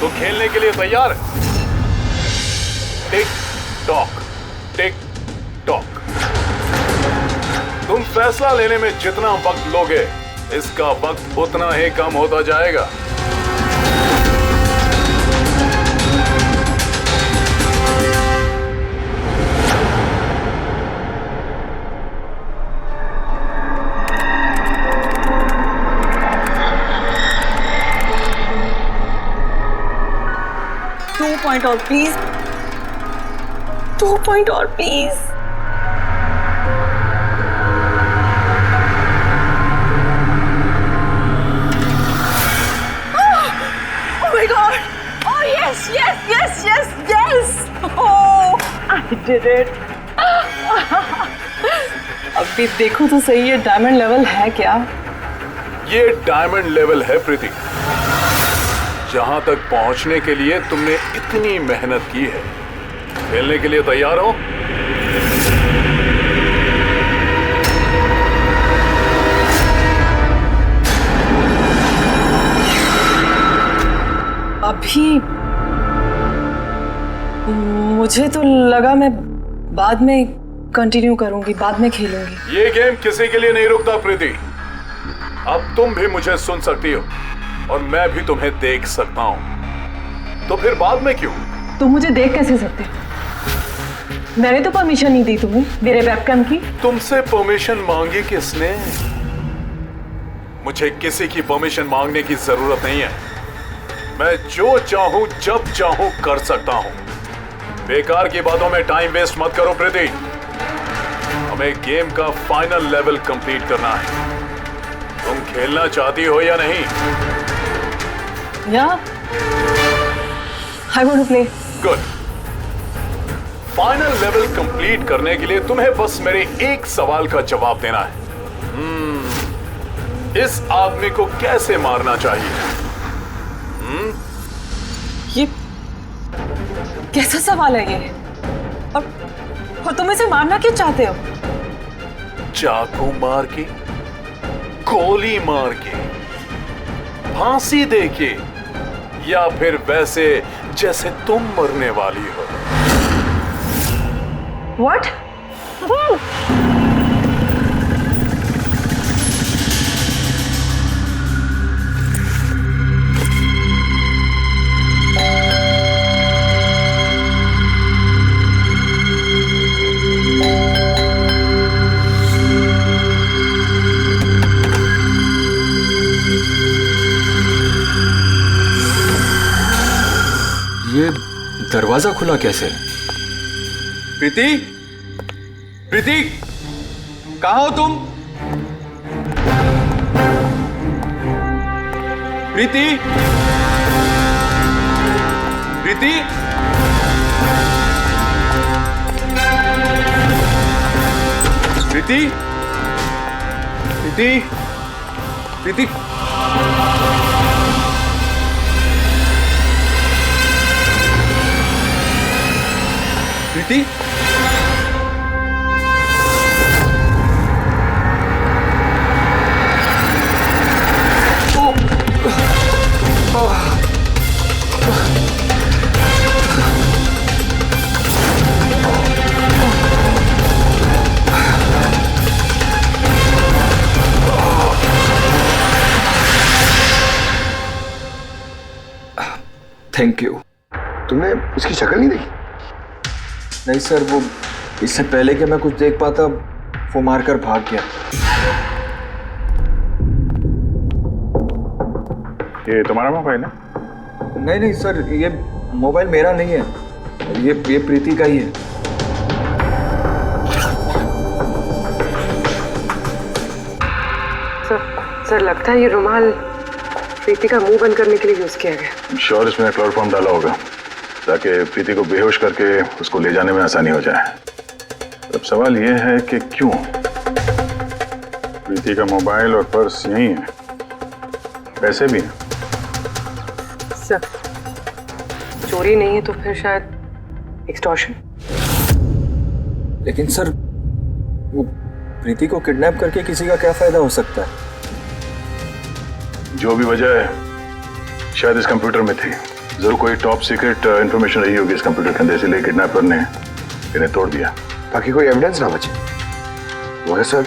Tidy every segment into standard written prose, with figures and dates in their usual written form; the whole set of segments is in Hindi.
तो खेलने के लिए तैयार? Tick tock, tick tock. तुम फैसला लेने में जितना वक्त लोगे, इसका वक्त उतना ही कम होता जाएगा। पॉइंट और प्लीज, 2 पॉइंट और please. Oh my God! Oh yes, yes, yes, yes, yes! Oh, I did it! अभी देखो तो सही, ये डायमंड लेवल है क्या? ये डायमंड लेवल है प्रीति। जहां तक पहुंचने के लिए तुमने इतनी मेहनत की है। खेलने के लिए तैयार हो? अभी मुझे तो लगा मैं बाद में कंटिन्यू करूंगी, बाद में खेलूंगी। ये गेम किसी के लिए नहीं रुकता प्रीति। अब तुम भी मुझे सुन सकती हो और मैं भी तुम्हें देख सकता हूं, तो फिर बाद में क्यों? तुम मुझे देख कैसे सकते? मैंने तो परमिशन नहीं दी तुम्हें मेरे वेबकैम की। तुमसे परमिशन मांगी किसने? मुझे किसी की परमिशन मांगने की जरूरत नहीं है। मैं जो चाहूं जब चाहूं कर सकता हूं। बेकार की बातों में टाइम वेस्ट मत करो प्रीति। हमें गेम का फाइनल लेवल कंप्लीट करना है। तुम खेलना चाहती हो या नहीं? Yeah, I want to play. Good. Final level complete करने के लिए तुम्हें बस मेरे एक सवाल का जवाब देना है। इस आदमी को कैसे मारना चाहिए? ये कैसा सवाल है ये? और तुम इसे मारना क्यों चाहते हो? चाकू मार के, गोली मार के, फांसी दे के, या फिर वैसे जैसे तुम मरने वाली हो? What? ये दरवाजा खुला कैसे? प्रीति, प्रीति, कहाँ हो तुम? प्रीति, प्रीति, प्रीति, प्रीति, प्रीति। प्रीति, थैंक यू। तुमने उसकी शक्ल नहीं देखी? नहीं सर, वो इससे पहले कि मैं कुछ देख पाता वो मारकर भाग गया। ये तुम्हारा मोबाइल है? नहीं नहीं सर, ये मोबाइल मेरा नहीं है, ये प्रीति का ही है। सर लगता है ये रुमाल प्रीति का मुंह बंद करने के लिए यूज किया गया। श्योर इसमें क्लोरोफॉर्म डाला होगा ताकि प्रीति को बेहोश करके उसको ले जाने में आसानी हो जाए। अब सवाल यह है कि क्यों? प्रीति का मोबाइल और पर्स यहीं है, पैसे भी हैं। सर चोरी नहीं है तो फिर शायद एक्सटॉर्शन। लेकिन सर वो प्रीति को किडनैप करके किसी का क्या फायदा हो सकता है? जो भी वजह है शायद इस कंप्यूटर में थी। जरूर कोई टॉप सीक्रेट इंफॉर्मेशन रही होगी इस कंप्यूटर के अंदर, इसलिए किडनैपर ने इन्हें तोड़ दिया ताकि कोई एविडेंस ना बचे। मगर सर,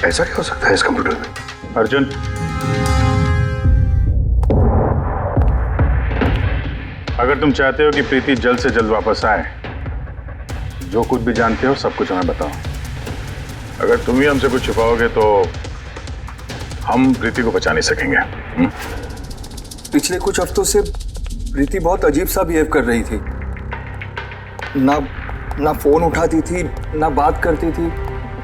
ऐसा क्या हो सकता है इस कंप्यूटर में? अर्जुन, अगर तुम चाहते हो कि प्रीति जल्द से जल्द वापस आए, जो कुछ भी जानते हो सब कुछ हमें बताओ। अगर तुम ही हमसे कुछ छुपाओगे तो हम प्रीति को बचा नहीं सकेंगे। पिछले कुछ हफ्तों से प्रीति बहुत अजीब सा बिहेव कर रही थी। ना फोन उठाती थी, ना बात करती थी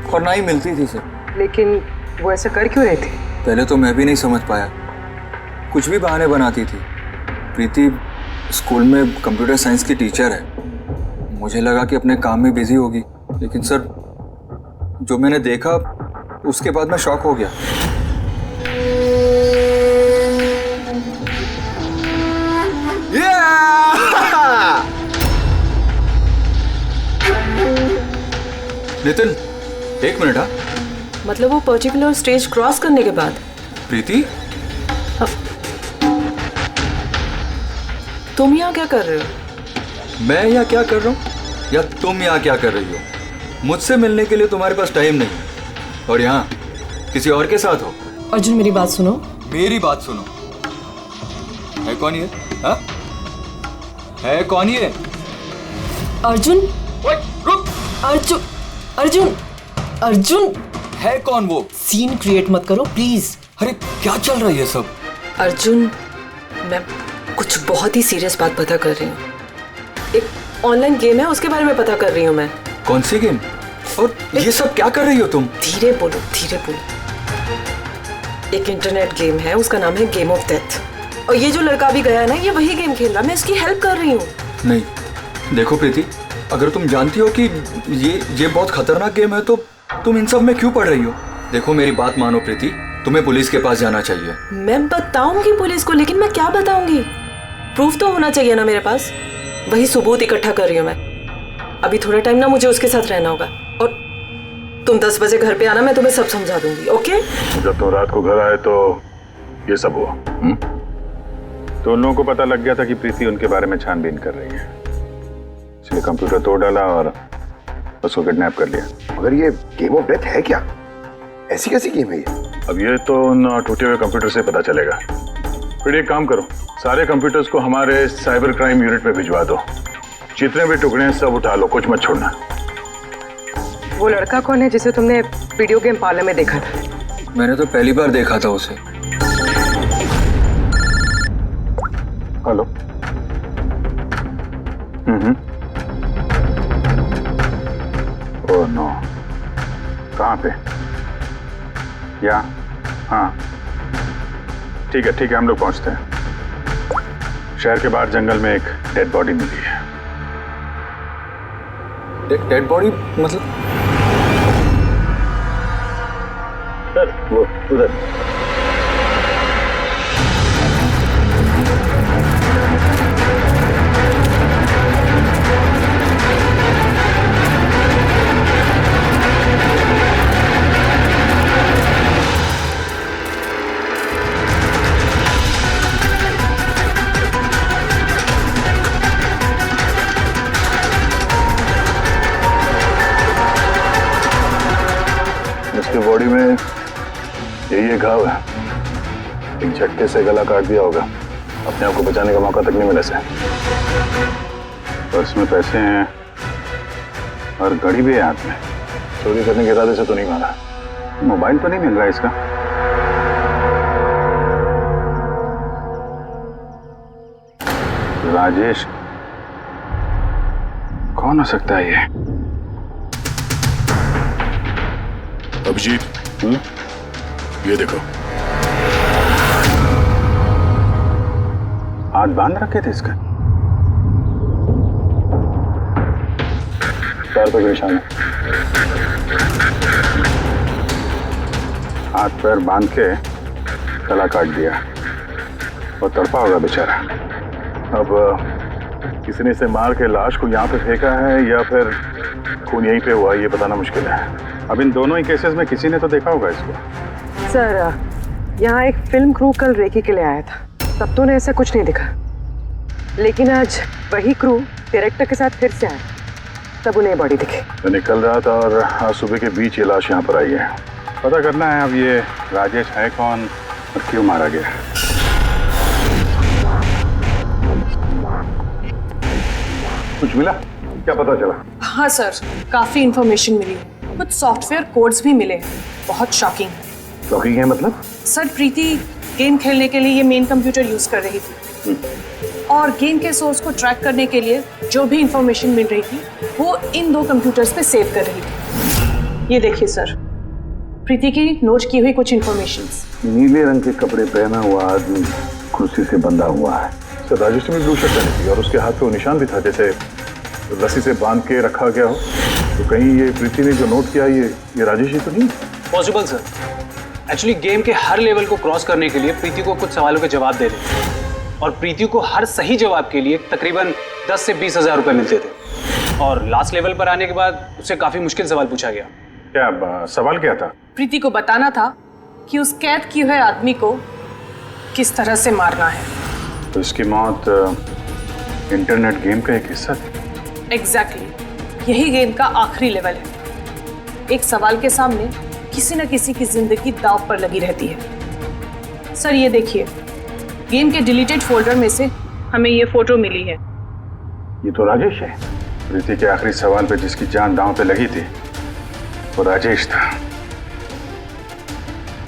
और ना ही मिलती थी सर। लेकिन वो ऐसा कर क्यों रही थी? पहले तो मैं भी नहीं समझ पाया, कुछ भी बहाने बनाती थी। प्रीति स्कूल में कंप्यूटर साइंस की टीचर है, मुझे लगा कि अपने काम में बिजी होगी, लेकिन सर जो मैंने देखा उसके बाद मैं शॉक हो गया। नितिन, एक मिनट। हाँ, मतलब वो पर्टिकुलर स्टेज क्रॉस करने के बाद? प्रीति, तुम यहाँ क्या कर रहे हो? मैं यहाँ क्या कर रहा हूँ या तुम यहाँ क्या कर रही हो? मुझसे मिलने के लिए तुम्हारे पास टाइम नहीं और यहाँ किसी और के साथ हो। अर्जुन मेरी बात सुनो। मेरी बात सुनो। है कौन ये? हाँ? है कौन ये? अर्जुन, रुक। अर्जुन, अर्जुन, अर्जुन, है कौन वो? सीन क्रिएट मत करो प्लीज। अरे क्या चल रहा है ये सब? अर्जुन, मैं कुछ बहुत ही सीरियस बात पता कर रही हूँ। एक ऑनलाइन गेम है, उसके बारे में पता कर रही हूँ मैं। कौन सी गेम? और ये सब क्या कर रही हो तुम? धीरे बोलो, धीरे बोलो। एक इंटरनेट गेम है, उसका नाम है गेम ऑफ डेथ। और ये जो लड़का भी गया है ना, ये वही गेम खेल रहा है, मैं इसकी हेल्प कर रही हूँ। नहीं, देखो प्रीति, अगर तुम जानती हो कि ये बहुत खतरनाक गेम है तो तुम इन सब में क्यों पड़ रही हो? देखो मेरी बात मानो प्रीति, तुम्हें पुलिस के पास जाना चाहिए। मैं बताऊंगी पुलिस को, लेकिन मैं क्या बताऊंगी? प्रूफ तो होना चाहिए ना मेरे पास। वही सबूत इकट्ठा कर रही हूँ मैं। अभी थोड़ा टाइम ना मुझे उसके साथ रहना होगा और तुम 10 बजे घर पे आना, मैं तुम्हें सब समझा दूंगी। ओके? जब तुम रात को घर आए तो ये सब हुआ। तो उन लोगों को पता लग गया था कि प्रीति उनके बारे में छानबीन कर रही है, इसलिए कंप्यूटर तोड़ डाला और उसको किडनैप कर लिया। मगर ये गेम ऑफ डेथ है क्या? ऐसी कैसी गेम है ये? अब ये तो उन टूटे हुए कंप्यूटर से पता चलेगा। फिर एक काम करो, सारे कंप्यूटर्स को हमारे साइबर क्राइम यूनिट में भिजवा दो। जितने भी टुकड़े हैं सब उठा लो, कुछ मत छोड़ना। वो लड़का कौन है जिसे तुमने वीडियो गेम पार्लर में देखा था? मैंने तो पहली बार देखा था उसे। हेलो। ओह नो, कहाँ पे? या हाँ, ठीक है हम लोग पहुंचते हैं। शहर के बाहर जंगल में एक डेड बॉडी मिली है। डेड बॉडी मतलब? सर वो उधर। उसकी बॉडी में यही घाव है, एक झटके से गला काट दिया होगा। अपने आप को बचाने का मौका तक नहीं मिला से। पर्स में पैसे हैं और घड़ी भी है हाथ में। चोरी करने के इरादे से तो नहीं मारा। मोबाइल तो नहीं मिल रहा इसका। राजेश कौन हो सकता है ये? अभिजीत, ये देखो। हाथ बांध रखे थे इसका। पैर पे निशान है। हाथ पैर बांध के गला काट दिया और तड़पा होगा बेचारा। अब किसी ने इसे मार के लाश को यहाँ पे फेंका है या फिर खून यहीं पे हुआ, ये बताना मुश्किल है। अब इन दोनों ही केसेस में किसी ने तो देखा होगा इसको। सर, यहाँ एक फिल्म क्रू कल रेकी के लिए आया था, तब तो उन्हें ऐसा कुछ नहीं दिखा। लेकिन आज वही क्रू डायरेक्टर के साथ फिर से आया, तब उन्हें बॉडी दिखी। मैं निकल रहा था और आज सुबह के बीच ये लाश यहाँ पर आई है। पता करना है अब ये राजेश है कौन और क्यों मारा गया। कुछ मिला? क्या पता चला? हाँ सर, काफी इंफॉर्मेशन मिली है, कुछ सॉफ्टवेयर कोड्स भी मिले हैं। बहुत शॉकिंग है। शॉकिंग है मतलब? सर, प्रीति गेम खेलने के लिए ये मेन कंप्यूटर यूज कर रही थी और गेम के सोर्स को ट्रैक करने के लिए जो भी इंफॉर्मेशन मिल रही थी वो इन 2 कंप्यूटर्स पे सेव कर रही थी। ये देखिए सर, प्रीति की नोट की हुई कुछ इंफॉर्मेशंस। नीले रंग के कपड़े पहना हुआ आदमी कुर्सी से बंधा हुआ है। सर, राजेश ने ब्लू शर्ट पहनी थी और उसके हाथ पे वो निशान भी था, जैसे रस्सी से बांध के रखा गया हो। तो कहीं ये प्रीति ने जो नोट किया ये राजेश ही तो नहीं? Possible sir. एक्चुअली गेम के हर लेवल को क्रॉस करने के लिए प्रीति को कुछ सवालों के जवाब दे रहे और प्रीति को हर सही जवाब के लिए तकरीबन 10 से 20 हज़ार रुपए मिलते थे। और लास्ट लेवल पर आने के बाद उससे काफी मुश्किल सवाल पूछा गया। क्या सवाल क्या था? प्रीति को बताना था कि उस कैद किए हुए आदमी को किस तरह से मारना है। तो इसकी मौत इंटरनेट गेम का एक हिस्सा थी? एग्जैक्टली, यही गेम का आखिरी लेवल है। एक सवाल के सामने किसी न किसी की जिंदगी दांव पर लगी रहती है। सर, ये देखिए, गेम के डिलीटेड फोल्डर में से हमें ये फोटो मिली है। ये तो राजेश है। प्रीति के आखिरी सवाल पे जिसकी जान दांव पे लगी थी वो राजेश था।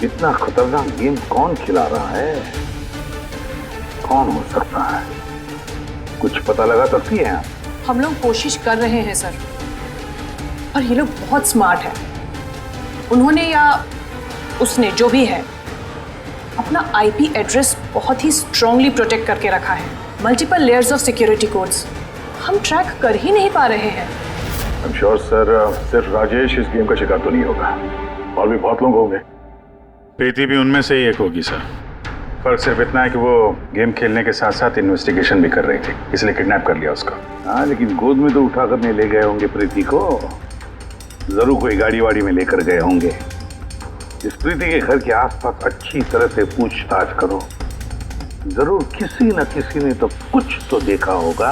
इतना खतरनाक गेम कौन खिला रहा है? कौन हो सकता है? कुछ पता लगा सकती है आप? हम लोग कोशिश कर रहे हैं सर, और ये लोग बहुत स्मार्ट है। उन्होंने या उसने, जो भी है, अपना आईपी एड्रेस बहुत ही स्ट्रांगली प्रोटेक्ट करके रखा है। Multiple layers of security codes हम ट्रैक कर ही नहीं पा रहे हैं। I'm sure, सर, सिर्फ राजेश इस गेम का शिकार तो नहीं होगा, और भी बहुत लोग होंगे। प्रीति भी उनमें से ही एक होगी सर। फर्क सिर्फ इतना है कि वो गेम खेलने के साथ साथ इन्वेस्टिगेशन भी कर रही थी, इसलिए किडनैप कर लिया उसका। हाँ, लेकिन गोद में तो उठा कर नहीं ले गए होंगे प्रीति को। जरूर कोई गाड़ी वाड़ी में लेकर गए होंगे। इस प्रीति के घर के आसपास अच्छी तरह से पूछताछ करो। जरूर किसी न किसी ने तो कुछ तो देखा होगा।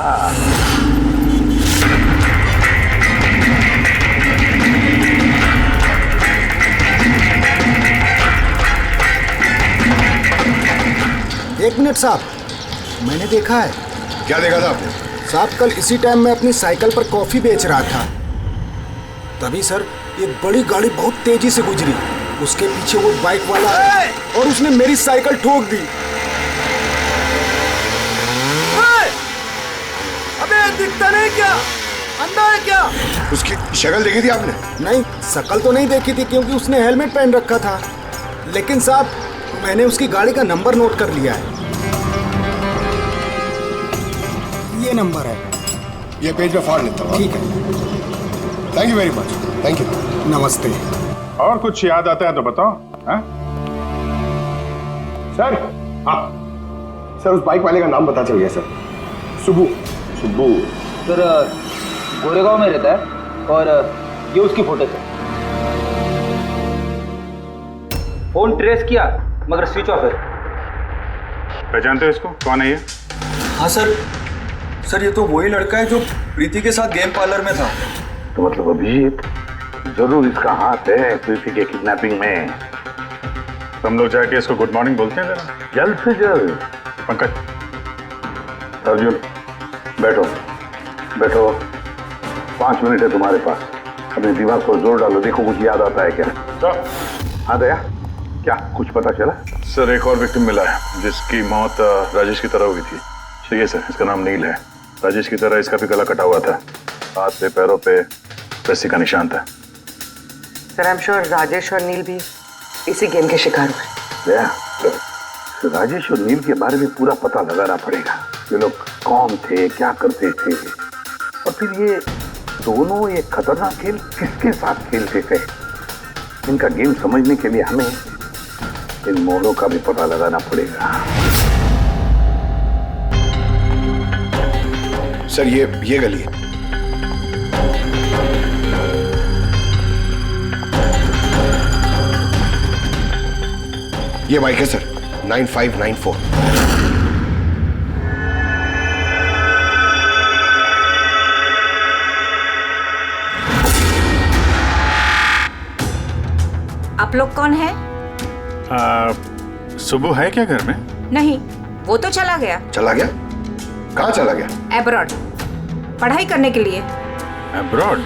एक मिनट साहब, मैंने देखा है। क्या देखा था आपने? साहब, कल इसी टाइम मैं अपनी साइकिल पर कॉफी बेच रहा था, तभी सर एक बड़ी गाड़ी बहुत तेजी से गुजरी। उसके पीछे वो बाइक वाला है और उसने मेरी साइकिल ठोक दी। अबे दिखता नहीं क्या? अंधा है क्या? उसकी शक्ल देखी थी आपने? नहीं, शक्ल तो नहीं देखी थी क्योंकि उसने हेलमेट पहन रखा था, लेकिन साहब मैंने उसकी गाड़ी का नंबर नोट कर लिया है। ये नंबर है। ये पेज में फाड़ लेता हूँ। ठीक है, thank you very much. Thank you. नमस्ते। और कुछ याद आता है तो बताओ। हाँ सर? हाँ सर, उस बाइक वाले का नाम पता चल गया सर। सुबू। सुबू सर गोरेगांव में रहता है और ये उसकी फोटो है। फोन ट्रेस किया मगर स्विच ऑफ है। पहचानते हो इसको? कौन है ये? हाँ सर ये तो वही लड़का है जो प्रीति के साथ गेम पार्लर में था। तो मतलब अभिजीत जरूर इसका हाथ है प्रीति के किडनैपिंग में। हम लोग जाके इसको गुड मॉर्निंग बोलते हैं जरा, जल्द से जल्द। पंकज, अर्जुन, बैठो बैठो, 5 मिनट है तुम्हारे पास। अपने दिमाग पर जोर डालो, देखो कुछ याद आता है क्या। सर। हाँ दया, क्या कुछ पता चला? सर, एक और विक्टिम मिला है जिसकी मौत राजेश की तरह हुई थी। ठीक है सर, इसका नाम नील है। राजेश की तरह इसका भी गला कटा हुआ था, हाथ पे पैरों पे रस्सी का निशान था। Sir, I am sure Rajesh और नील भी इसी गेम के शिकार हुए। दया, राजेश और नील के बारे में पूरा पता लगाना पड़ेगा। ये लोग कौन थे, क्या करते थे, और फिर ये दोनों ये खतरनाक खेल किसके साथ खेलते थे। इनका गेम समझने के लिए हमें इन मोड़ों का भी पता लगाना पड़ेगा। सर, ये गली है। ये बाइक है सर, 9594। आप लोग कौन हैं? सुबह है क्या घर में? नहीं, वो तो चला गया। चला गया? कहाँ चला गया? एब्रॉड, पढ़ाई करने के लिए। एब्रॉड?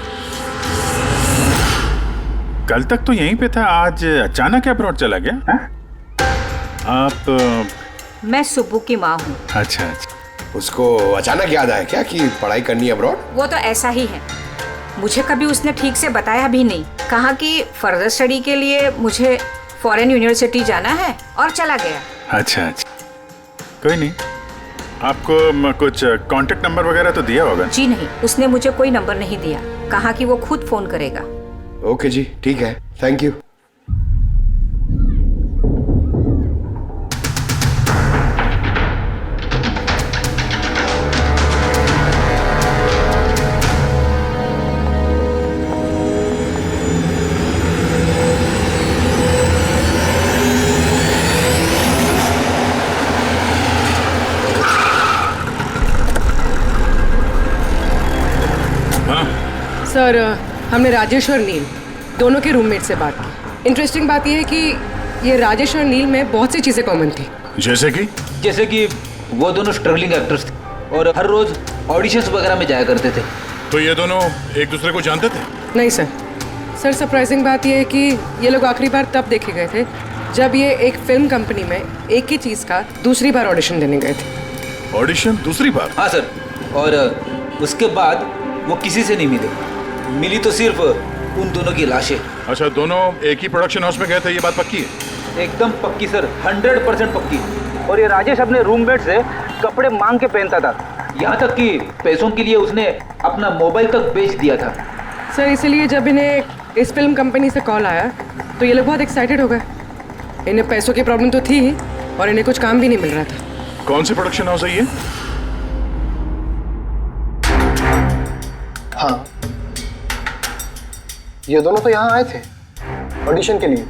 कल तक तो यहीं पे था, आज अचानक एब्रॉड चला गया? आप? मैं सुब्बू की माँ हूँ। अच्छा अच्छा। उसको अचानक याद आया क्या कि पढ़ाई करनी है अब्रॉड? वो तो ऐसा ही है, मुझे कभी उसने ठीक से बताया भी नहीं। कहा कि फर्दर स्टडी के लिए मुझे फॉरेन यूनिवर्सिटी जाना है और चला गया। अच्छा अच्छा, कोई नहीं। आपको कुछ कांटेक्ट नंबर वगैरह तो दिया होगा? जी नहीं, उसने मुझे कोई नंबर नहीं दिया। कहा कि वो खुद फोन करेगा। ओके जी, ठीक है, थैंक यू। सर, हमने राजेश और नील दोनों के रूममेट से बात की। इंटरेस्टिंग बात यह है कि ये राजेश और नील में बहुत सी चीज़ें कॉमन थी। जैसे कि वो दोनों स्ट्रगलिंग एक्टर्स थे और हर रोज ऑडिशंस वगैरह में जाया करते थे। तो ये दोनों एक दूसरे को जानते थे? नहीं सर। सर, सरप्राइजिंग बात यह है कि ये लोग आखिरी बार तब देखे गए थे जब ये एक फिल्म कंपनी में एक ही चीज़ का दूसरी बार ऑडिशन देने गए थे। ऑडिशन दूसरी बार? हाँ सर, और उसके बाद वो किसी से नहीं मिले। मिली तो सिर्फ उन दोनों की लाशें। अच्छा, दोनों एक ही प्रोडक्शन हाउस में गए थे, ये बात पक्की है? एकदम पक्की सर, 100% पक्की। और ये राजेश अपने रूममेट से कपड़े मांग के पहनता था, यहाँ तक कि पैसों के लिए उसने अपना मोबाइल तक बेच दिया था। सर, इसलिए जब इन्हें इस फिल्म कंपनी से कॉल आया तो ये लोग बहुत एक्साइटेड हो गए। इन्हें पैसों की प्रॉब्लम तो थी ही और इन्हें कुछ काम भी नहीं मिल रहा था। कौन सी प्रोडक्शन हाउस है ये? हाँ, ये दोनों तो यहाँ आए थे ऑडिशन के लिए।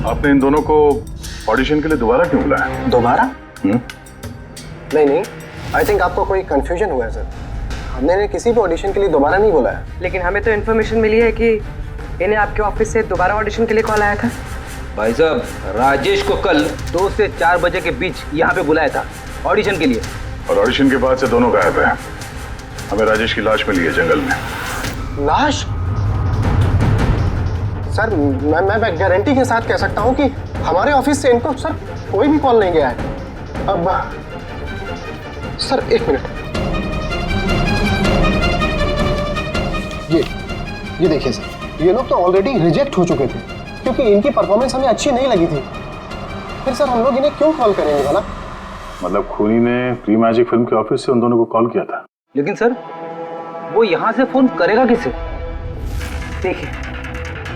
आपने इन दोनों को ऑडिशन के लिए दोबारा क्यों बुलाया? दोबारा? नहीं, आई थिंक आपको कोई कंफ्यूजन हुआ है सर। हमने इन्हें किसी भी ऑडिशन के लिए दोबारा नहीं बुलाया। लेकिन हमें तो इन्फॉर्मेशन मिली है कि इन्हें आपके ऑफिस से दोबारा ऑडिशन के लिए कॉल आया था। भाई साहब, राजेश को कल 2 से 4 बजे के बीच यहाँ पे बुलाया था ऑडिशन के लिए। और ऑडिशन के बाद से दोनों गायब हैं। हमें राजेश की लाश मिली है जंगल में। लाश? सर, मैं गारंटी के साथ कह सकता हूँ कि हमारे ऑफिस से इनको सर कोई भी कॉल नहीं गया है। अब सर, एक मिनट, ये देखिए सर, ये लोग तो ऑलरेडी रिजेक्ट हो चुके थे क्योंकि इनकी परफॉर्मेंस हमें अच्छी नहीं लगी थी। फिर सर हम लोग इन्हें क्यों कॉल करेंगे भला? मतलब खूनी ने प्री मैजिक फिल्म के ऑफिस से उन दोनों को कॉल किया था। लेकिन सर, वो यहाँ से फोन करेगा किसे? देखिए,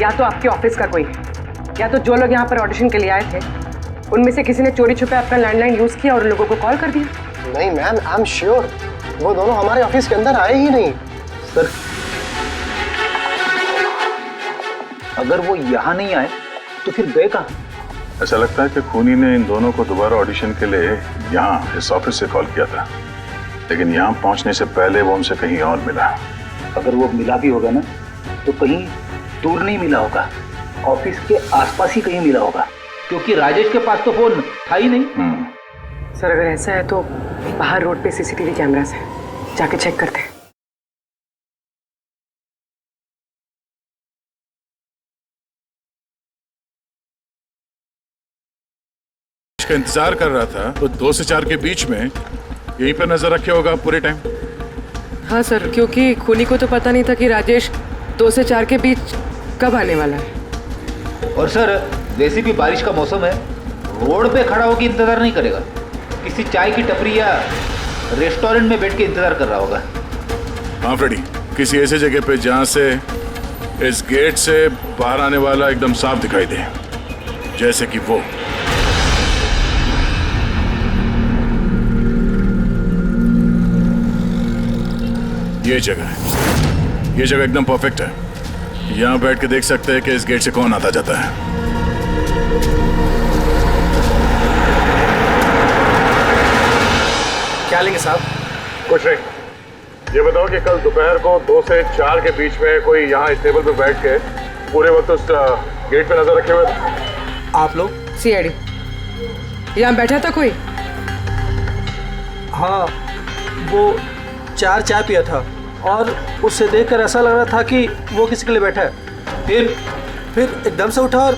या तो आपके ऑफिस का कोई है, या तो जो लोग यहाँ पर ऑडिशन के लिए आए थे उनमें से किसी ने चोरी छुपे अपना लैंडलाइन यूज किया और लोगों को कॉल कर दिया। नहीं मैम, आई एम श्योर वो दोनों हमारे ऑफिस के अंदर आए ही नहीं। सर, अगर वो यहाँ नहीं आए तो फिर गए कहाँ? ऐसा लगता है कि खूनी ने इन दोनों को दोबारा ऑडिशन के लिए यहाँ इस ऑफिस से कॉल किया था, लेकिन यहाँ पहुँचने से पहले वो उनसे कहीं और मिला। अगर वो मिला भी होगा ना तो कहीं दूर नहीं मिला होगा, ऑफिस के आसपास ही कहीं मिला होगा, क्योंकि राजेश के पास तो फोन था ही नहीं। सर, अगर ऐसा है तो बाहर रोड पे सीसीटीवी कैमरास है, जाके चेक करते हैं। का इंतजार कर रहा था तो 2 से 4 के बीच में यहीं पर नजर रखे होगा पूरे टाइम। हाँ सर, क्योंकि खूनी को तो पता नहीं था कि राजेश 2 से 4 के बीच कब आने वाला है। और सर, वैसे भी बारिश का मौसम है, रोड पे खड़ा होकर इंतजार नहीं करेगा, किसी चाय की टपरी या रेस्टोरेंट में बैठ के इंतजार कर रहा होगा। हाँ फ्रेडी, किसी ऐसे जगह पे जहाँ से इस गेट से बाहर आने वाला एकदम साफ दिखाई दे, जैसे कि वो। ये जगह है, ये जगह एकदम परफेक्ट है। यहाँ बैठ के देख सकते हैं कि इस गेट से कौन आता जाता है। क्या लेंगे साहब? कुछ नहीं, ये बताओ कि कल दोपहर को 2 से 4 के बीच में कोई यहाँ इस टेबल पे बैठ के पूरे वक्त उस गेट पे नजर रखे हुए थे? आप लोग? सीआईडी यहाँ बैठा था कोई? हाँ, वो 4 चाय पिया था और उससे देखकर ऐसा लग रहा था कि वो किसी के लिए बैठा है। फिर एकदम से उठा और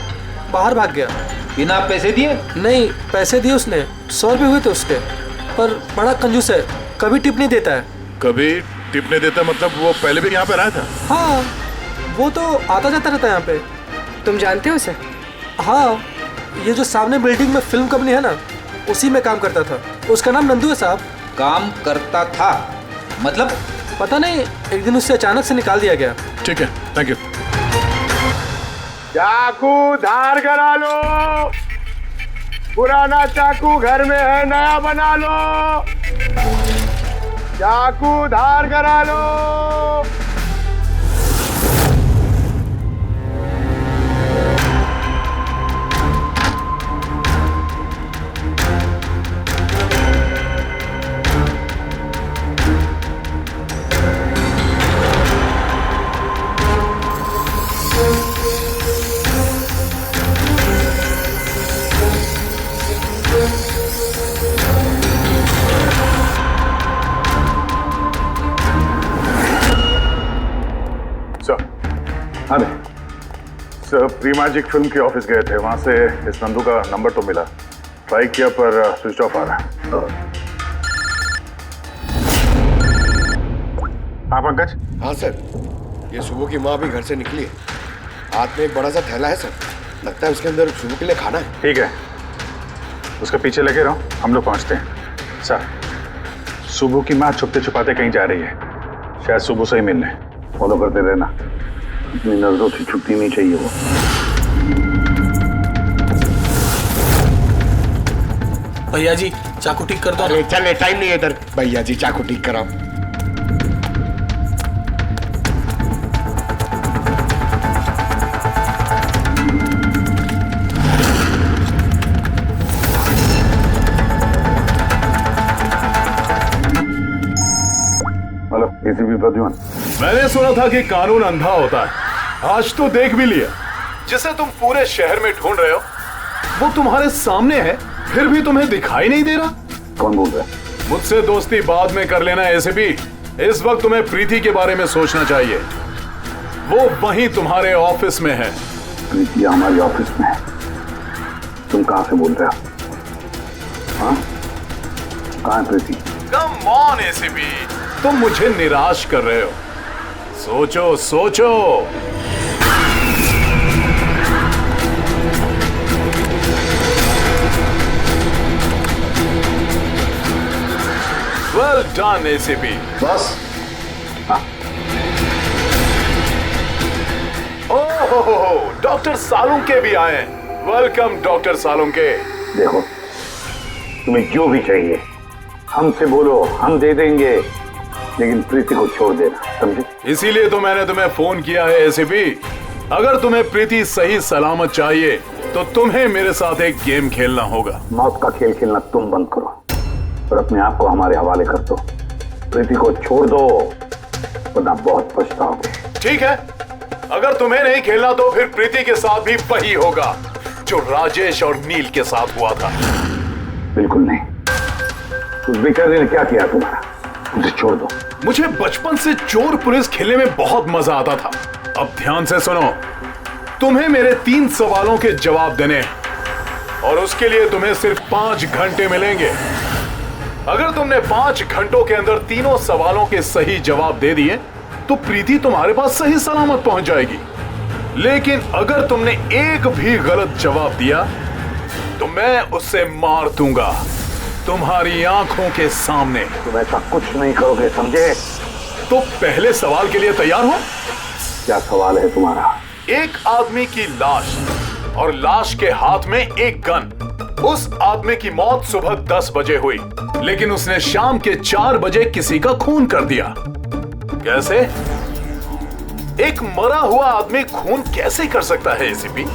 बाहर भाग गया। बिना पैसे दिए? नहीं, पैसे दिए उसने, 100 रुपये हुए थे उसके, पर बड़ा कंजूस है, कभी टिप नहीं देता है। कभी टिप नहीं देता मतलब वो पहले भी यहाँ पे रहा था? हाँ, वो तो आता जाता रहता है यहाँ पे। तुम जानते हो उसे? हाँ, ये जो सामने बिल्डिंग में फिल्म कंपनी है ना, उसी में काम करता था। उसका नाम नंदू है साहब। काम करता था मतलब? पता नहीं, एक दिन उससे अचानक से निकाल दिया गया। ठीक है, थैंक यू। चाकू धार करा लो, पुराना चाकू घर में है, नया बना लो। चाकू धार करा लो। हाँ सर, प्री मैजिक फिल्म के ऑफिस गए थे, वहां से इस नंदू का नंबर तो मिला, ट्राई किया पर स्विच ऑफ आ रहा है। हाँ पंकज? हाँ सर, ये सुबह की माँ भी घर से निकली है, हाथ में एक बड़ा सा थैला है सर, लगता है उसके अंदर सुबह के लिए खाना है। ठीक है, उसके पीछे लगे रहो, हम लोग पहुंचते हैं। सर, सुबह की माँ छुपते छुपाते कहीं जा रही है, शायद सुबह से ही मिलने। फॉलो करते रहना, इतनी नजरों से छुट्टी नहीं चाहिए वो। भैया जी चाकू ठीक कर दो। अरे चले, टाइम नहीं है इधर। भैया जी चाकू ठीक कराओ। Hello, ACP Pradyuman. मैंने सुना था कि कानून अंधा होता है, आज तो देख भी लिया। जिसे तुम पूरे शहर में ढूंढ रहे हो वो तुम्हारे सामने है, फिर भी तुम्हें दिखाई नहीं दे रहा। कौन बोल रहा है? मुझसे दोस्ती बाद में कर लेना एसीपी, इस वक्त तुम्हें प्रीति के बारे में सोचना चाहिए। वो वहीं तुम्हारे ऑफिस में है। प्रीति हमारे ऑफिस में है? तुम कहां से बोल रहे हो? हाँ, कहां है प्रीति? कम ऑन एसीपी, तुम मुझे निराश कर रहे हो। सोचो सोचो। Well done ACP. बस ओह, डॉक्टर सालुंके भी आए। Welcome doctor Salunke. देखो, तुम्हें जो भी चाहिए हमसे बोलो, हम दे देंगे, लेकिन प्रीति को छोड़ देना, समझे? इसीलिए तो मैंने तुम्हें फोन किया है एसीपी। अगर तुम्हें प्रीति सही सलामत चाहिए तो तुम्हें मेरे साथ एक गेम खेलना होगा। मौत का खेल खेलना तुम बंद करो और अपने आप को हमारे हवाले कर दो। प्रीति को छोड़ दो, वरना बहुत पछताओगे। ठीक है, अगर तुम्हें नहीं खेलना तो फिर प्रीति के साथ भी वही होगा जो राजेश और नील के साथ हुआ था। बिल्कुल नहीं। उस बेचारे ने क्या किया तुम्हारा? उसे छोड़ दो। मुझे बचपन से चोर पुलिस खेलने में बहुत मजा आता था। अब ध्यान से सुनो, तुम्हें मेरे 3 सवालों के जवाब देने और उसके लिए तुम्हें सिर्फ 5 घंटे मिलेंगे। अगर तुमने 5 घंटों के अंदर तीनों सवालों के सही जवाब दे दिए तो प्रीति तुम्हारे पास सही सलामत पहुंच जाएगी। लेकिन अगर तुमने एक भी गलत जवाब दिया तो मैं उससे मार दूंगा तुम्हारी आंखों के सामने। तुम ऐसा कुछ नहीं करोगे, समझे? तो पहले सवाल के लिए तैयार हो? क्या सवाल है तुम्हारा? एक आदमी की लाश और लाश के हाथ में एक गन। उस आदमी की मौत सुबह 10 बजे हुई, लेकिन उसने शाम के 4 बजे किसी का खून कर दिया। कैसे? एक मरा हुआ आदमी खून कैसे कर सकता है एसीपी?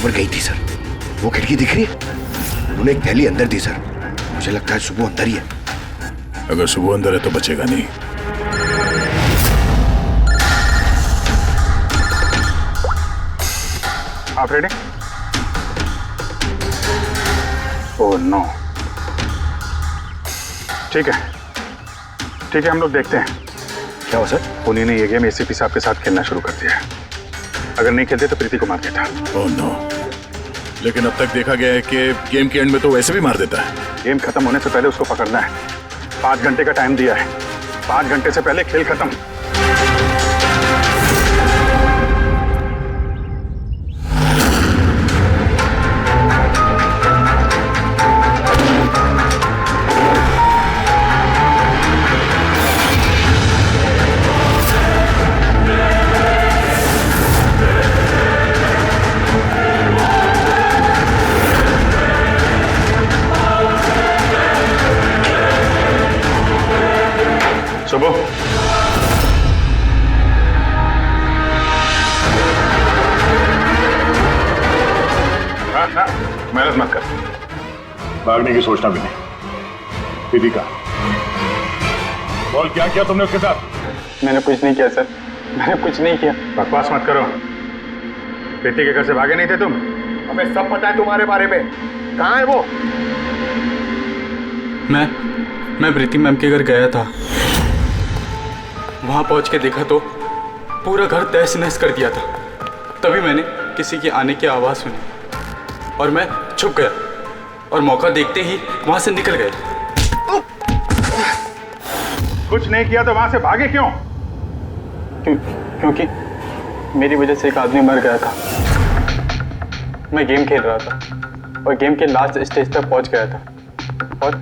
पर गई थी सर। वो खिड़की दिख रही है, उन्होंने एक थैली अंदर दी सर। मुझे लगता है सुबह अंदर ही है। अगर सुबह अंदर है तो बचेगा नहीं। आप रेडी? Oh no. ठीक है हम लोग देखते हैं। क्या हो सर? उन्हीं ने ये गेम एसीपी साहब के साथ खेलना शुरू कर दिया है। अगर नहीं खेलते तो प्रीति को मार देता। Oh no. लेकिन अब तक देखा गया है कि गेम के एंड में तो वैसे भी मार देता है। गेम खत्म होने से पहले उसको पकड़ना है। 5 घंटे का टाइम दिया है। 5 घंटे से पहले खेल खत्म। सुबह मेहनत मत कर। भागने की सोचना भी नहीं। प्रीति का बोल, क्या किया तुमने उसके साथ? मैंने कुछ नहीं किया सर, मैंने कुछ नहीं किया। बकवास मत करो। प्रीति के घर से भागे नहीं थे तुम? हमें सब पता है तुम्हारे बारे में। कहाँ है वो? मैं प्रीति मैम के घर गया था। वहां पहुंच के देखा तो पूरा घर तहस नहस कर दिया था। तभी मैंने किसी के आने की आवाज़ सुनी और मैं छुप गया और मौका देखते ही वहां से निकल गए। कुछ नहीं किया तो वहां से भागे क्यों? क्योंकि मेरी वजह से एक आदमी मर गया था। मैं गेम खेल रहा था और गेम के लास्ट स्टेज तक पहुंच गया था और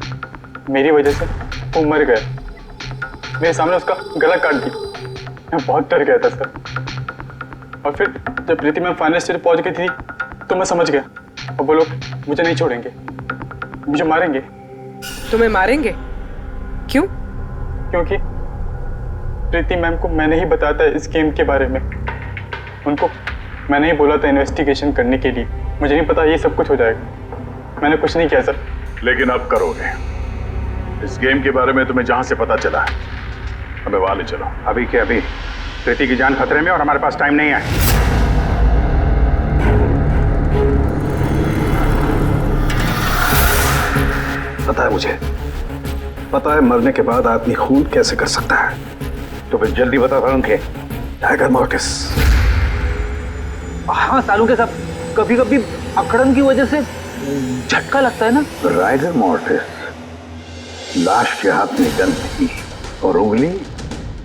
मेरी वजह से वो मर गया। मेरे सामने उसका गला काट दी। मैं बहुत डर गया था सर। और फिर जब प्रीति मैम फाइनल स्टेज पहुंच गई थी तो मैं समझ गया और वो लोग मुझे नहीं छोड़ेंगे, मुझे मारेंगे। तुम्हें मारेंगे? क्यों? क्योंकि प्रीति मैम को मैंने ही बताया था इस गेम के बारे में। उनको मैंने ही बोला था इन्वेस्टिगेशन करने के लिए। मुझे नहीं पता ये सब कुछ हो जाएगा। मैंने कुछ नहीं किया सर। लेकिन अब करोगे। इस गेम के बारे में तुम्हें जहां से पता चला है हमें वहां ले चलो। अभी के अभी प्रीति की जान खतरे में और हमारे पास टाइम नहीं है। पता है मुझे, पता है मरने के बाद आदमी खून कैसे कर सकता है। तो फिर जल्दी बता उनके। Tiger mortis. हाँ सालों के सब कभी कभी अकड़न की वजह से झटका लगता है ना। राइगर मॉर्टिस, लाश के हाथ में गन थी और उंगली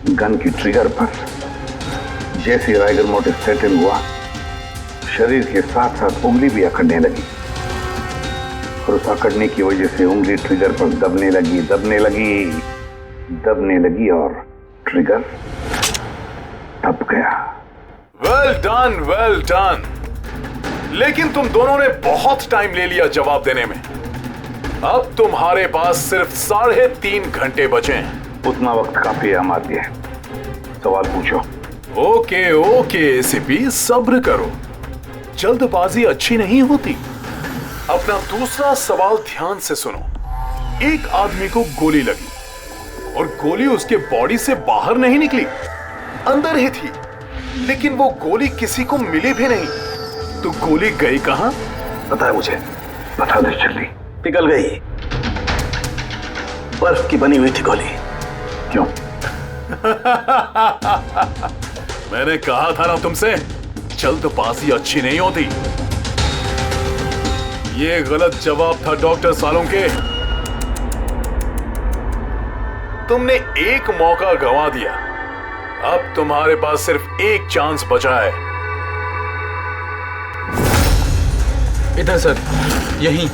गन की ट्रिगर पर। जैसे राइगर मॉर्टिस सेटल हुआ, शरीर के साथ साथ उंगली भी अकड़ने लगी और उस अकड़ने की वजह से उंगली ट्रिगर पर दबने लगी और ट्रिगर दब गया। Well done. लेकिन तुम दोनों ने बहुत टाइम ले लिया जवाब देने में। अब तुम्हारे पास सिर्फ 3.5 घंटे बचे हैं। उतना वक्त काफी है हमारे लिए। सवाल पूछो। ओके एसीपी, सब्र करो। जल्दबाजी अच्छी नहीं होती। अपना दूसरा सवाल ध्यान से सुनो। एक आदमी को गोली लगी और गोली उसके बॉडी से बाहर नहीं निकली, अंदर ही थी। लेकिन वो गोली किसी को मिली भी नहीं। तो गोली गई कहां? पता है मुझे, पता नहीं चली, पिघल गई। बर्फ की बनी हुई थी गोली। क्यों? मैंने कहा था ना तुमसे, जल्दबाजी अच्छी नहीं होती। ये गलत जवाब था डॉक्टर सालोंके। तुमने एक मौका गंवा दिया। अब तुम्हारे पास सिर्फ एक चांस बचा है। इधर सर, यहीं।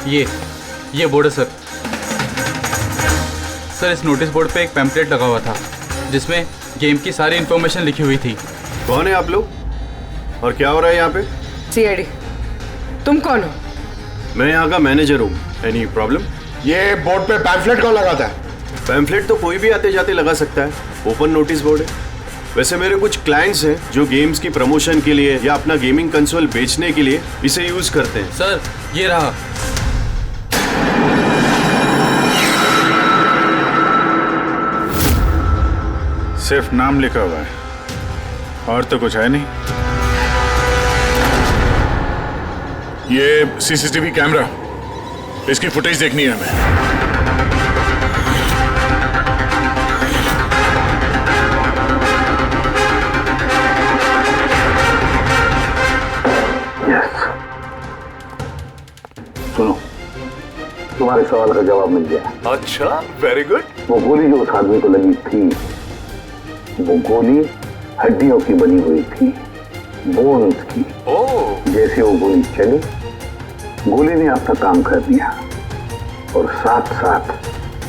ये बोर्ड है सर। सर, इस नोटिस बोर्ड पे एक पैम्पलेट लगा हुआ था जिसमें गेम की सारी इंफॉर्मेशन लिखी हुई थी। कौन है आप लोग और क्या हो रहा है यहाँ पे? सीआईडी। तुम कौन हो? मैं यहाँ का मैनेजर हूँ। Any problem? ये बोर्ड पे पैम्फलेट कौन लगाता है? पैम्फलेट तो कोई भी आते जाते लगा सकता है। ओपन नोटिस बोर्ड है। वैसे मेरे कुछ क्लाइंट्स हैं जो गेम्स की प्रमोशन के लिए या अपना गेमिंग कंसोल बेचने के लिए इसे यूज करते हैं। सर ये रहा। सिर्फ नाम लिखा हुआ है और तो कुछ है नहीं। ये सीसीटीवी कैमरा, इसकी फुटेज देखनी है हमें। सुनो, तुम्हारे सवाल का जवाब मिल गया। अच्छा, वेरी गुड। वो गोली जो उस आदमी को लगी थी, वो गोली हड्डियों की बनी हुई थी, बोन्स की। जैसे वो गोली चली, गोली ने अपना काम कर दिया और साथ साथ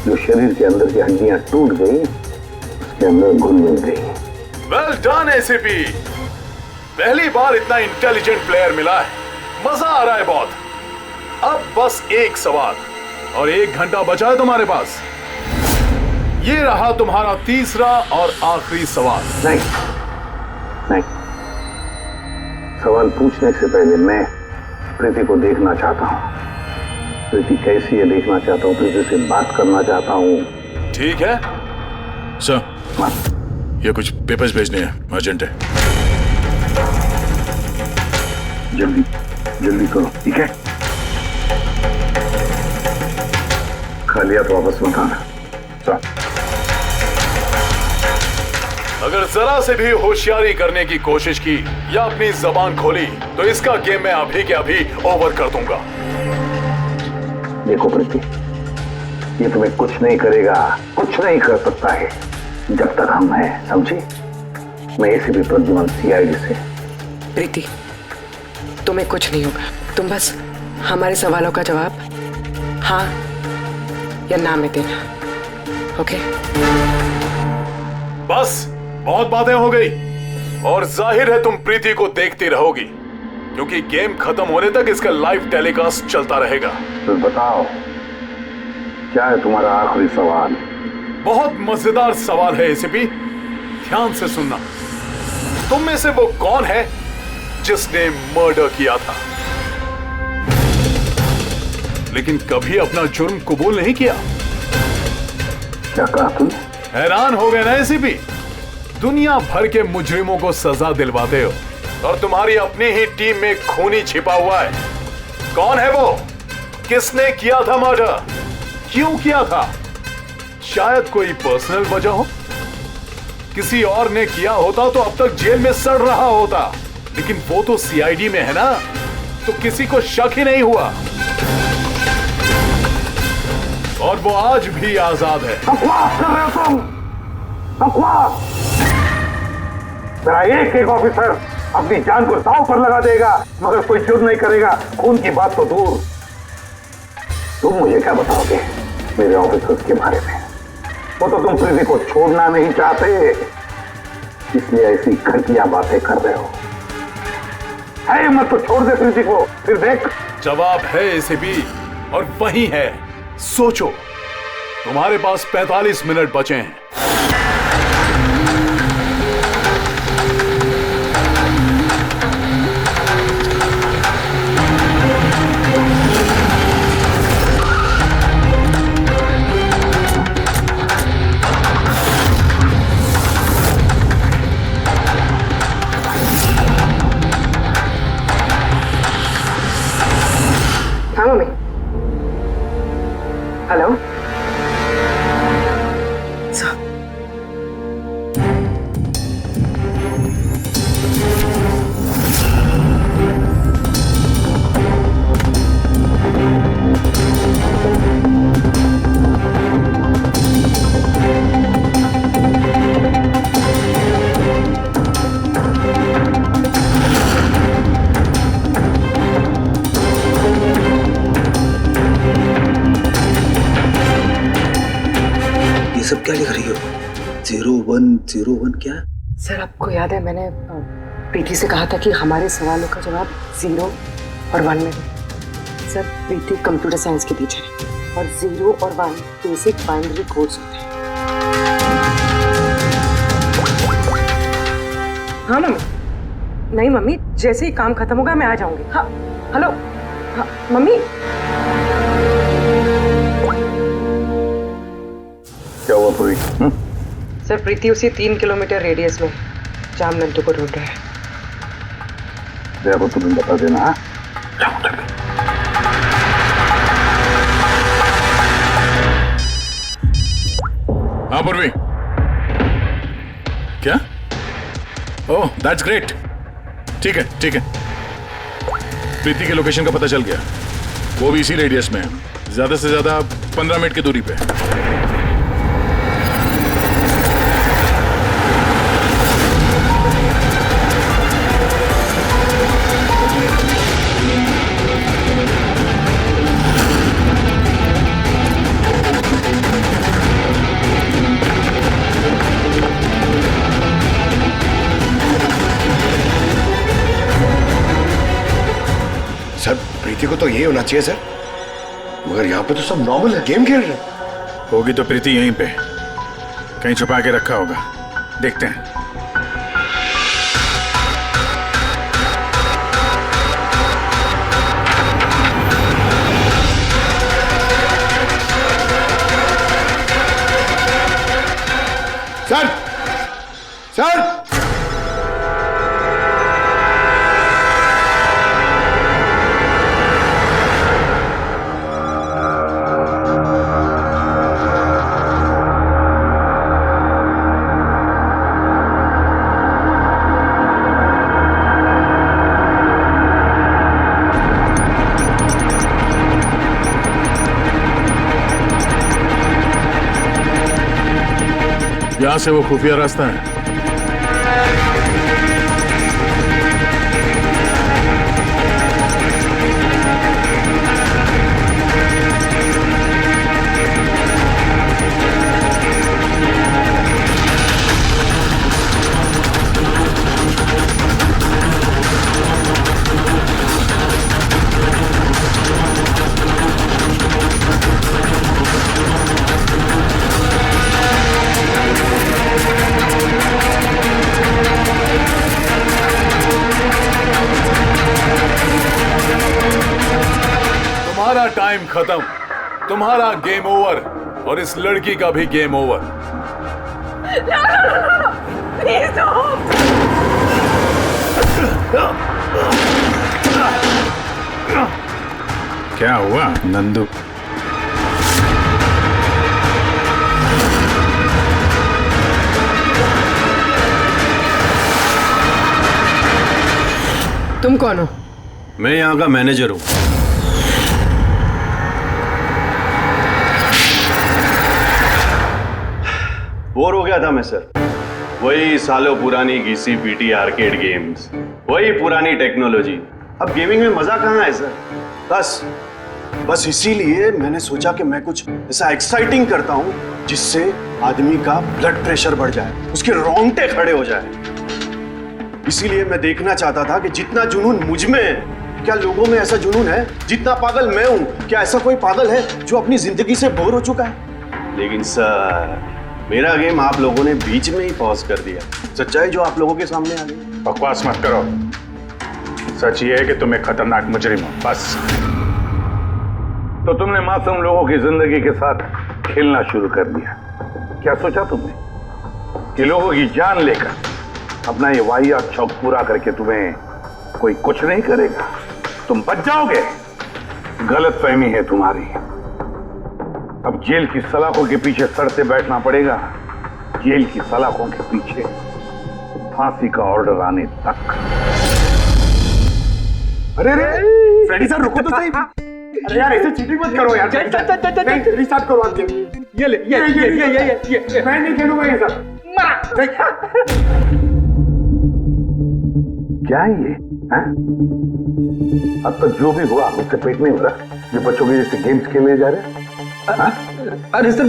जो शरीर के अंदर की हड्डियां टूट गई, उसके अंदर घुल मिल गई। वेल डन एसीपी, पहली बार इतना इंटेलिजेंट प्लेयर मिला है, मजा आ रहा है बहुत। अब बस एक सवाल और 1 घंटा बचा है तुम्हारे पास। ये रहा तुम्हारा तीसरा और आखिरी सवाल। नहीं, सवाल पूछने से पहले मैं प्रीति को देखना चाहता हूँ। प्रीति कैसी है देखना चाहता हूँ, प्रीति से बात करना चाहता हूँ। ठीक है सर, ये कुछ पेपर्स भेजने हैं, अर्जेंट है। जल्दी करो, ठीक है? खाली हाथ वापस मत आना। अगर जरा से भी होशियारी करने की कोशिश की या अपनी जबान खोली तो इसका गेम मैं अभी के अभी ओवर कर दूंगा। देखो प्रीति, ये तुम्हें कुछ नहीं करेगा, कुछ नहीं कर सकता है जब तक हम हैं, समझी? मैं एसीपी प्रद्युमन सीआईडी से। प्रीति, तुम्हें कुछ नहीं होगा। तुम बस हमारे सवालों का जवाब हाँ या ना में देना, ओके? बस बहुत बातें हो गई और जाहिर है तुम प्रीति को देखती रहोगी क्योंकि गेम खत्म होने तक इसका लाइव टेलीकास्ट चलता रहेगा। तो बताओ, क्या है तुम्हारा आखिरी सवाल? बहुत मजेदार सवाल है एसीपी, ध्यान से सुनना। तुम में से वो कौन है जिसने मर्डर किया था लेकिन कभी अपना जुर्म कबूल नहीं किया? क्या कहा तुम? हैरान हो गए ना एसीपी? दुनिया भर के मुजरिमों को सजा दिलवाते हो और तुम्हारी अपनी ही टीम में खूनी छिपा हुआ है। कौन है वो? किसने किया था मर्डर? क्यों किया था? शायद कोई पर्सनल वजह हो। किसी और ने किया होता तो अब तक जेल में सड़ रहा होता, लेकिन वो तो सीआईडी में है ना, तो किसी को शक ही नहीं हुआ और वो आज भी आजाद है। बकवास कर रहे हो तुम, बकवास। मेरा एक ऑफिसर अपनी जान को दांव पर लगा देगा मगर कोई जुर्म नहीं करेगा। खून की बात तो दूर, तुम मुझे क्या बताओगे मेरे ऑफिसर्स के बारे में? वो तो तुम प्रीति को छोड़ना नहीं चाहते, इसलिए ऐसी घटिया बातें कर रहे हो। है मत तो छोड़ दे प्रीति को, फिर देख। जवाब है एसीपी और वही है। सोचो, तुम्हारे पास 45 मिनट बचे हैं। हाँ मम्मी। हेलो। सब क्या लिख रही हो? 0101 क्या? सर आपको याद है मैंने प्रीति से कहा था कि हमारे सवालों का जवाब 0 और 1 में दे। सर प्रीति कंप्यूटर साइंस की टीचर है और 0 और 1 बेसिक बाइनरी कोड्स होते हैं। हाँ मम्मी। नहीं मम्मी, जैसे ही काम खत्म होगा मैं आ जाऊंगी। हाँ हेलो। हाँ मम्मी। क्या हुआ पूरी? सर प्रीति उसी 3 किलोमीटर रेडियस में जहाँ नंदू को ढूंढ रहा है। देखो तुम्हें बता देना। हाँ हाँ पूर्वी, क्या? Oh that's great. ठीक है ठीक है, प्रीति के लोकेशन का पता चल गया, वो भी इसी रेडियस में है, ज्यादा से ज्यादा 15 मिनट की दूरी पे। सर प्रीति को तो यही होना चाहिए सर, मगर यहाँ पे तो सब नॉर्मल है, गेम खेल रहे हैं। होगी तो प्रीति यहीं पे कहीं छुपा के रखा होगा, देखते हैं। सर सर यहां से वो खुफिया रास्ता है। तुम्हारा टाइम खत्म, तुम्हारा गेम ओवर, और इस लड़की का भी गेम ओवर। प्लीज क्या हुआ नंदू? तुम कौन हो? मैं यहाँ का मैनेजर हूँ। बोर हो गया था मैं सर, वही सालों पुरानी घिसी पीटी आर्केड गेम्स, वही पुरानी टेक्नोलॉजी। अब गेमिंग में मजा कहाँ है सर? बस इसीलिए मैंने सोचा कि मैं कुछ ऐसा एक्साइटिंग करता हूँ जिससे आदमी का ब्लड प्रेशर बढ़ जाए, उसके रोंगटे खड़े हो जाए। इसीलिए मैं देखना चाहता था कि जितना जुनून मुझ में है, क्या लोगों में ऐसा जुनून है? जितना पागल मैं हूं, क्या ऐसा कोई पागल है जो अपनी जिंदगी से बोर हो चुका है? लेकिन सर मेरा गेम आप लोगों ने बीच में ही पॉज कर दिया। सच्चाई जो आप लोगों के सामने आ गई। बकवास मत करो, सच ये है कि तुम एक खतरनाक मुजरिम हो, बस। तो तुमने मासूम लोगों की जिंदगी के साथ खेलना शुरू कर दिया। क्या सोचा तुमने कि लोगों की जान लेकर अपना ये वाहियात शौक पूरा करके तुम्हें कोई कुछ नहीं करेगा? तुम बच जाओगे। गलतफहमी है तुम्हारी। अब जेल की सलाखों के पीछे सड़ते बैठना पड़ेगा, जेल की सलाखों के पीछे फांसी का ऑर्डर आने तक। अरे फ्रेडी सर रुको तो सही। अरे यार ऐसे चीटिंग मत करो यार। रिस्टार्ट करो आप गेम। ये मैं नहीं खेलूंगा ये सब। क्या है ये? अब तक जो भी हुआ उससे पेट नहीं भरा, ये बच्चों के जैसे गेम्स खेले जा रहे हैं। अरे सर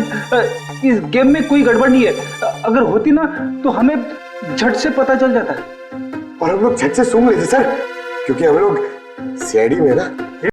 इस गेम में कोई गड़बड़ नहीं है, अगर होती ना तो हमें झट से पता चल जाता। और हम लोग झट से सूंघ लेते सर, क्योंकि हम लोग सीआईडी में ना